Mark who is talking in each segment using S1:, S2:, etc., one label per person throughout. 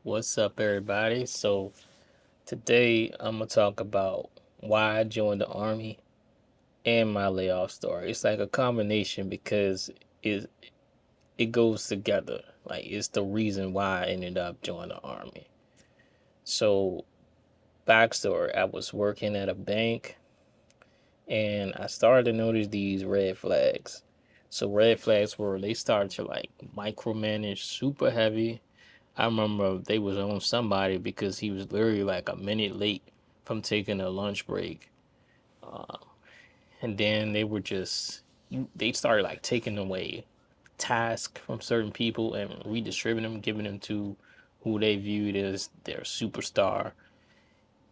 S1: What's up, everybody? So, today I'm gonna talk about why I joined the army and my layoff story. It's like a combination because it it goes together. Like, it's the reason why I ended up joining the army. So, backstory: I was working at a bank and I started to notice these red flags. So, red flags were they started to like micromanage super heavy. I remember they was on somebody because he was literally like a minute late from taking a lunch break. Uh, and then they were just, they started like taking away tasks from certain people and redistributing them, giving them to who they viewed as their superstar.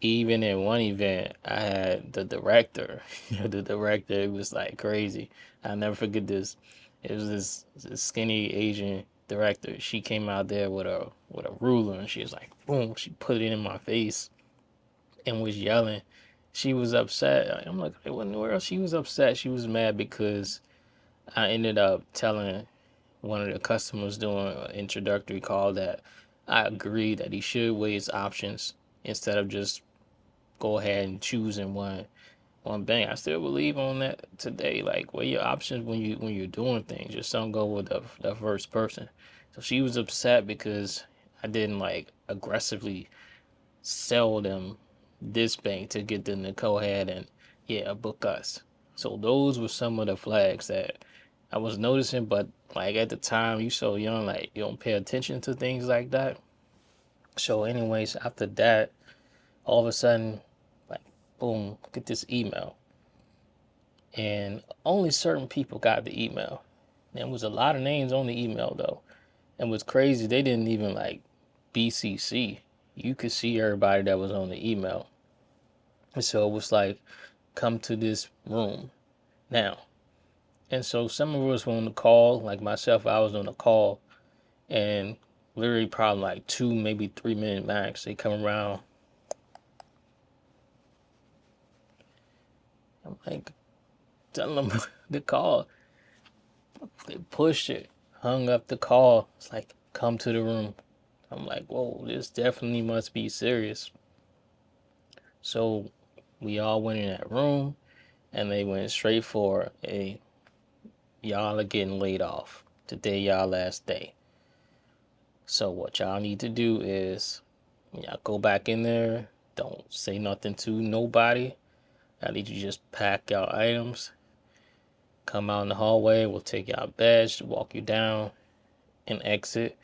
S1: Even in one event, I had the director. The director, it was like crazy. I'll never forget this. It was this skinny Asian director. She came out there with a ruler and she was like, boom. She put it in my face and was yelling. She was upset. I'm like, hey, what in the world? She was upset. She was mad because I ended up telling one of the customers doing an introductory call that I agreed that he should weigh his options instead of just go ahead and choosing one bank. I still believe on that today. Like, weigh your options when you're doing things. Just don't go with the first person. So she was upset because I didn't like aggressively sell them this bank to get them to go ahead and yeah book us. So those were some of the flags that I was noticing, but like at the time you so young, like you don't pay attention to things like that. So anyways, after that, all of a sudden, like boom, get this email. And only certain people got the email. There was a lot of names on the email though. And what's crazy, they didn't even like BCC. You could see everybody that was on the email. And so it was like, come to this room now. And so some of us were on the call, like myself, I was on the call, and literally probably like 2, maybe 3 minute max. They come around. I'm like, telling them the call. They pushed it, hung up the call. It's like, come to the room. I'm like, whoa, this definitely must be serious. So we all went in that room, and they went straight for a y'all are getting laid off. Today, y'all last day. So what y'all need to do is y'all go back in there. Don't say nothing to nobody. I need you to just pack y'all items. Come out in the hallway. We'll take y'all badge, walk you down, and exit.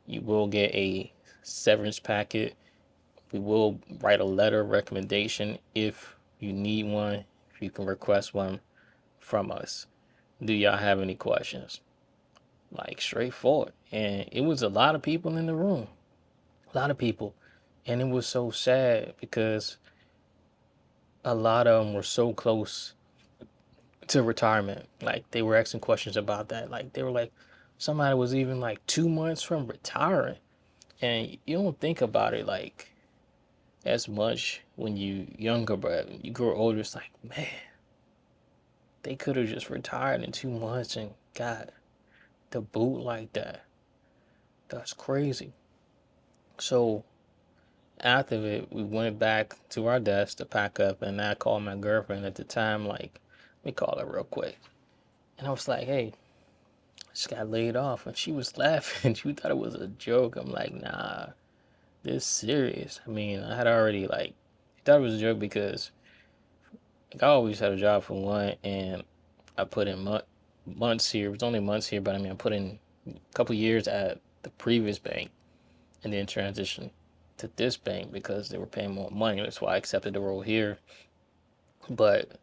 S1: You will get a severance packet. We will write a letter of recommendation if you need one. If you can request one from us. Do y'all have any questions? Like straightforward. And it was a lot of people in the room. A lot of people. And it was so sad because a lot of them were so close to retirement. Like they were asking questions about that. Like they were like, somebody was even like 2 months from retiring. And you don't think about it like as much when you younger, but when you grow older, it's like, man, they could have just retired in 2 months and got the boot like that. That's crazy. So after it, we went back to our desk to pack up, and I called my girlfriend at the time, like, let me call her real quick. And I was like, hey, I just got laid off. And she was laughing. She thought it was a joke. I'm like, nah, this is serious. I mean, I had already, like, she thought it was a joke because like, I always had a job for one, and I put in months here. It was only months here, but I mean, I put in a couple years at the previous bank and then transitioned to this bank because they were paying more money. That's why I accepted the role here. But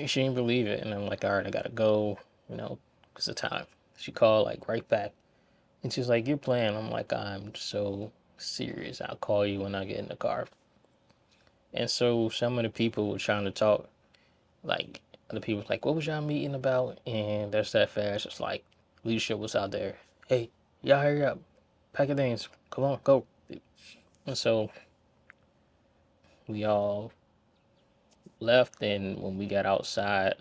S1: she didn't believe it, and I'm like, all right, I gotta go, because of time. She called like right back, and she's like, you're playing. I'm like, I'm so serious. I'll call you when I get in the car. And so some of the people were trying to talk, like other people was like, what was y'all meeting about? And that's that fast. It's like leadership was out there. Hey, y'all hurry up, pack your things, come on, go. And so we all left, and when we got outside,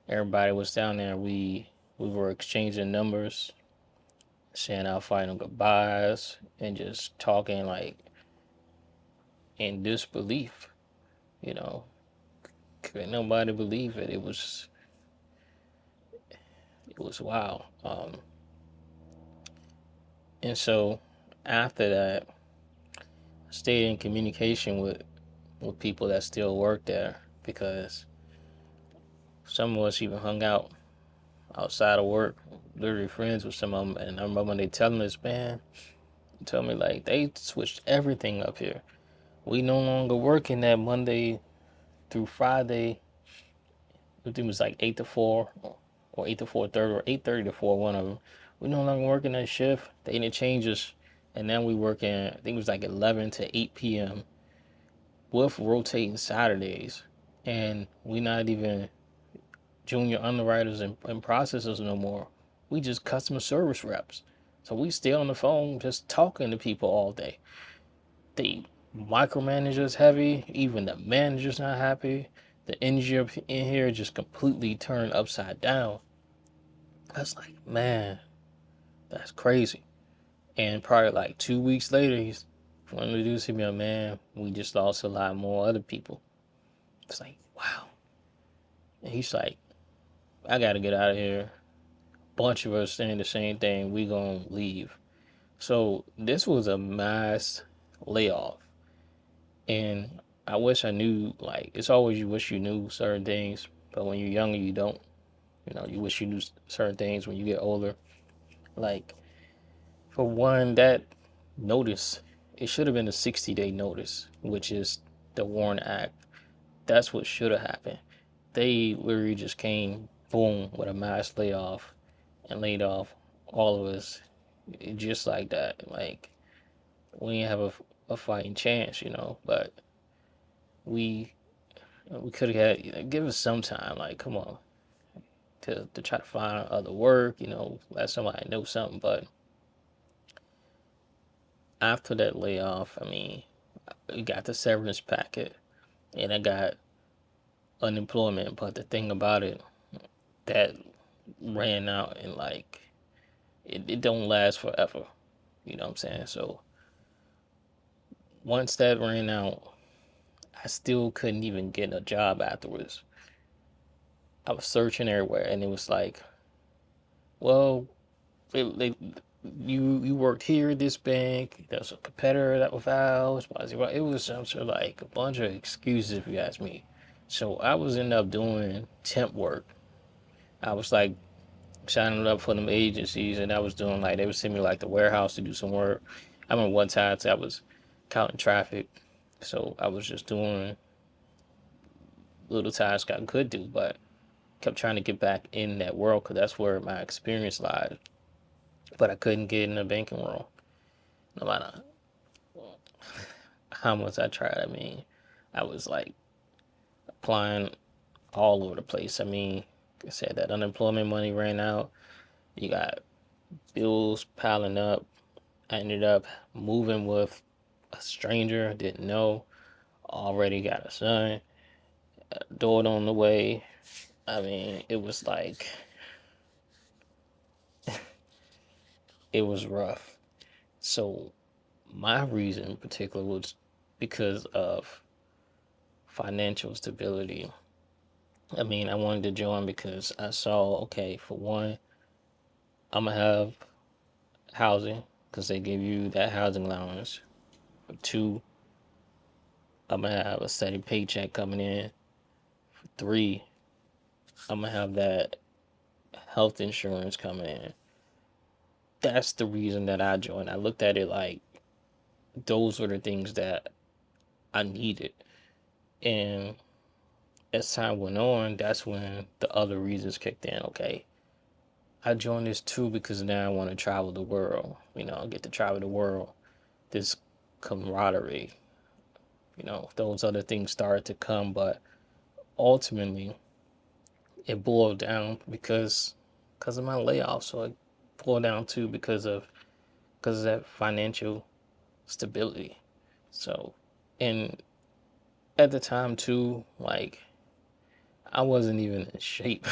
S1: everybody was down there. We were exchanging numbers, saying our final goodbyes and just talking like in disbelief. You know, couldn't nobody believe it. It was wild. And so after that, I stayed in communication with people that still work there because some of us even hung out outside of work, literally friends with some of them. And I remember when they telling us, man, tell me like they switched everything up here. We no longer working that Monday through Friday. I think it was like 8 to 4 or 8 to 4:30 or 8:30 to 4, one of them. We no longer working that shift. They didn't change us. And then we working, I think it was like 11 to 8 p.m. with rotating Saturdays. And we not even junior underwriters and processors no more. We just customer service reps. So we stay on the phone just talking to people all day. The micromanagers heavy, even the manager's not happy. The engineer in here just completely turned upside down. I was like, man, that's crazy. And probably like 2 weeks later, he's one of the dudes hit me up, man, we just lost a lot more other people. It's like, wow. And he's like, I gotta get out of here. Bunch of us saying the same thing. We gonna leave. So this was a mass layoff, and I wish I knew. Like it's always you wish you knew certain things, but when you're younger, you don't. You wish you knew certain things when you get older. Like for one, that notice it should have been a 60-day notice, which is the WARN Act. That's what should have happened. They literally just came boom with a mass layoff and laid off all of us just like that. Like we didn't have a fighting chance. But we we could have had give us some time. Like come on, to try to find other work. Let somebody know something. But after that layoff, I mean, we got the severance packet, and I got unemployment. But the thing about it, that ran out, and like it don't last forever. You know what I'm saying? So once that ran out, I still couldn't even get a job afterwards. I was searching everywhere, and it was like, well, you worked here at this bank. There's a competitor that was ours. It was some sort of like a bunch of excuses, if you ask me. So I was ended up doing temp work. I was like signing up for them agencies, and I was doing like they would send me like the warehouse to do some work. I remember one time I was counting traffic, so I was just doing little tasks I could do, but kept trying to get back in that world because that's where my experience lies. But I couldn't get in the banking world, no matter how much I tried. I mean, I was like applying all over the place. I mean, like I said, that unemployment money ran out. You got bills piling up. I ended up moving with a stranger, didn't know, already got a son, a daughter on the way. I mean, it was like, it was rough. So, my reason in particular was because of financial stability. I mean, I wanted to join because I saw, okay, for one, I'm gonna have housing because they give you that housing allowance. For two, I'm gonna have a steady paycheck coming in. For three, I'm gonna have that health insurance coming in. That's the reason that I joined. I looked at it like those were the things that I needed. And as time went on, that's when the other reasons kicked in. Okay, I joined this too because now I want to travel the world. Get to travel the world. This camaraderie. Those other things started to come, but ultimately it boiled down because of my layoff. So it boiled down to because of that financial stability. So, and at the time too, like I wasn't even in shape.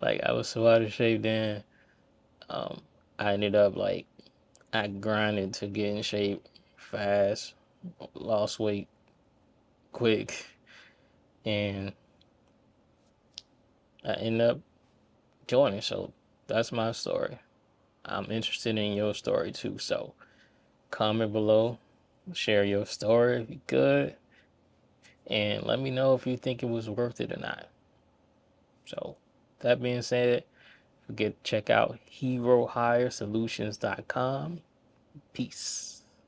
S1: Like I was so out of shape then. Um, I ended up like I grinded to get in shape fast, lost weight quick, and I ended up joining. So that's my story. I'm interested in your story too. So comment below, share your story if you could, and let me know if you think it was worth it or not. So that being said, forget to check out herohiresolutions.com. Peace.